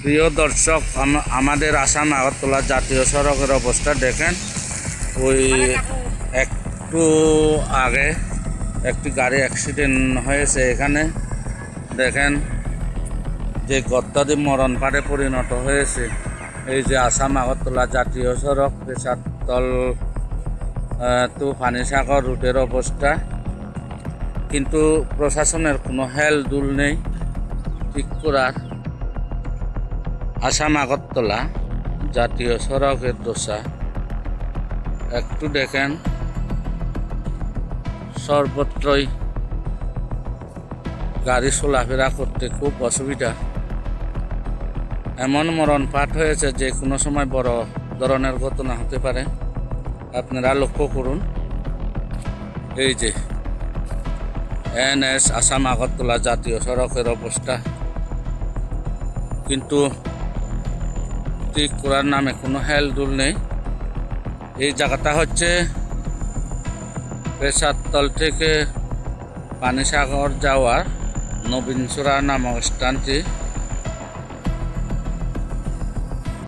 প্রিয় দর্শক, আমাদের আসাম আগরতলা জাতীয় সড়কের অবস্থা দেখেন। ওই একটু আগে একটি গাড়ি অ্যাক্সিডেন্ট হয়েছে। এখানে দেখেন যে গর্তাদি মরণ পাড়ে পরিণত হয়েছে। এই যে আসাম আগরতলা জাতীয় সড়ক পেশারতল টু ফানিসাগর রুটের অবস্থা, কিন্তু প্রশাসনের কোনো হেলদুল নেই ঠিক করার। আসাম আগরতলা জাতীয় সড়কের দশা একটু দেখেন। সর্বত্রই গাড়ি চলাফেরা করতে খুব অসুবিধা। এমন মরণপাত হয়েছে যে কোনো সময় বড় ধরনের ঘটনা হতে পারে। আপনারা লক্ষ্য করুন, এই যে NS আসাম আগরতলা জাতীয় সড়কের অবস্থা, কিন্তু ঠিক করার নামে কোনো হেলদুল নেই। এই জায়গাটা হচ্ছে পেশারতল থেকে পানিসাগর যাওয়ার নবীনচূড়া নামক স্থানটি।